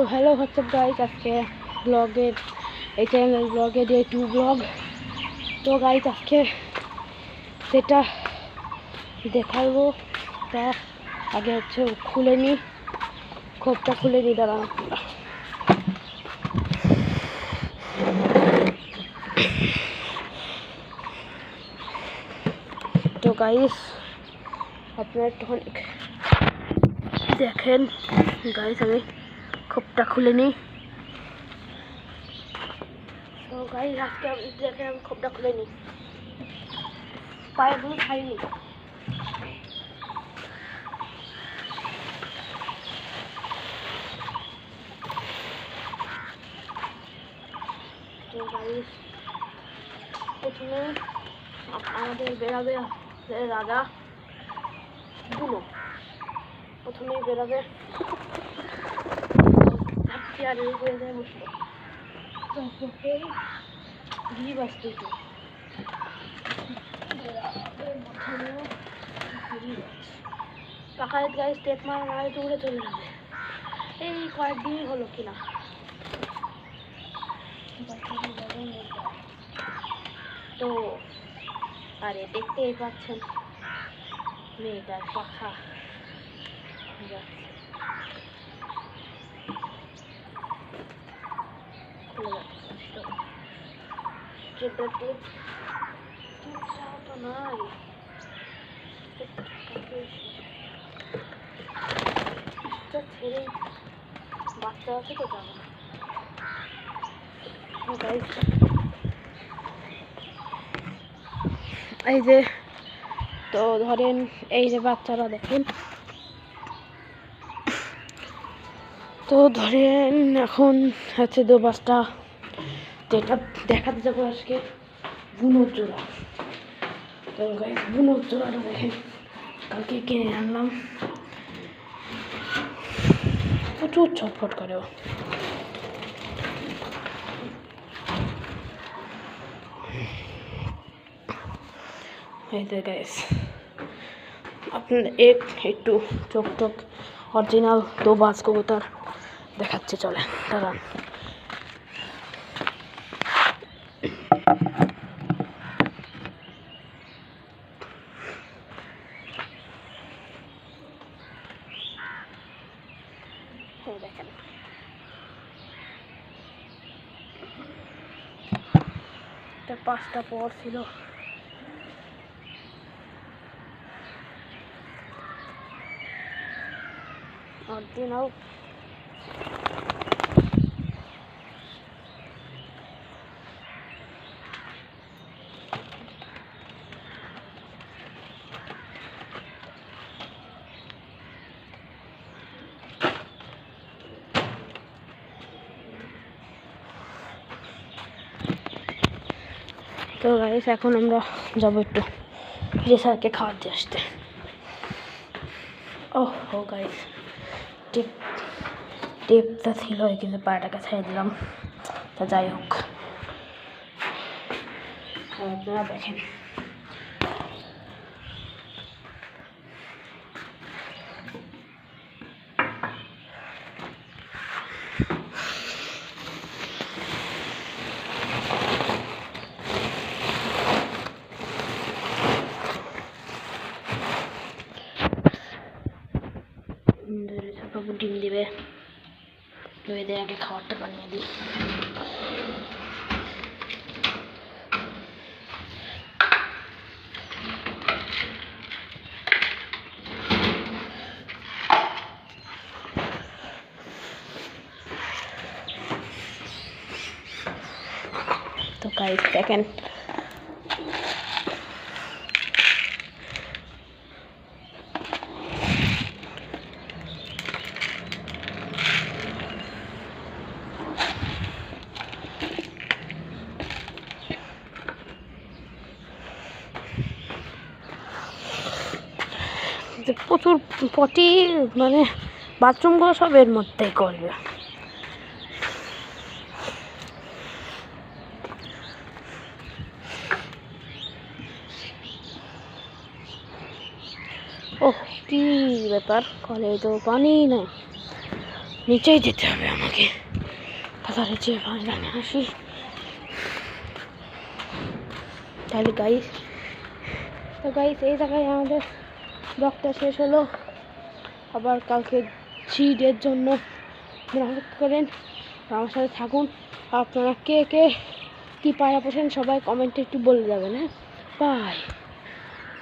তো hello WhatsApp guys, আজকে ব্লগের এই চ্যানেলের ব্লগে ডে 2 ব্লগ। তো গাইজ আজকে সেটা দেখাবো, তা আগে হচ্ছে খুলে নিই, খোপটা খুলে নিই, দাঁড়ান। তো গাইজ আপনারা একটুখানি দেখেন গাইজ, আমি খোপটা খুলে নিই। তো গাইজ আজকে আপনি দেখেন আমি খোপটা খুলে নিই, পায়েগুলো খাইনি। তো গাইজ প্রথমে আমাদের বেরাবে রাজা বুনো, প্রথমেই বেরাবে চেয়ারে হয়ে যায় বসলো, তারপরে ঘি বাজতে পাখায় গায়ে স্টেপ মারা না উড়ে চলে যাবে। এই কয়েকদিনই হলো কিনা, তো আরে দেখতেই পাচ্ছেন মেয়েটার পাখা যাচ্ছে, খুলে যাচ্ছে। তো নাই, ছেড়ে বাচ্চা আছে তো যাবো না। এই যে তো ধরেন এই যে বাচ্চারা দেখেন, তো ধরেন এখন হচ্ছে 2-5টা, যেটা দেখাতে যাবো আজকে বুনোর জোড়া। তো বুনোর জোড়াটা দেখেন কালকে কিনে আনলাম, প্রচুর ছটফট করে। এই যে গাইস আপনার একটু চোখ টোক অরিজিনাল দোবাজ কবুতর দেখাচ্ছে, চলে দাঁড়ান। দেখেন 5টা পর ছিল, অরিজিনাল তো গাইস এখন আমরা যাবো একটু স্যারকে খাওয়াতে আসতে। ও গাইস টেপটা ছিল কিন্তু পাটাকে ছেড়ে দিলাম, তা যাই হোক আপনারা দেখেন। বাবু ডিম দিবে, এদের আগে খাবারটা বানিয়ে দিই। তো গাইস দেখেন প্রচুর পটি, মানে বাথরুমগুলো সব এর মধ্যেই করবে। কি ব্যাপার, কলে তো পানি নাই। নিচেই যেতে হবে আমাকে। তাহলে যে আমি আসি তাহলে গাইস, তো গাইস এই জায়গায় আমাদের ব্লগটা শেষ হলো। আবার কালকে জিডের জন্য অপেক্ষা করেন, আমার সাথে থাকুন। আপনারা কে কে কী পায়রা পোষেন সবাই কমেন্টে একটু বলে যাবেন। হ্যাঁ, বাই।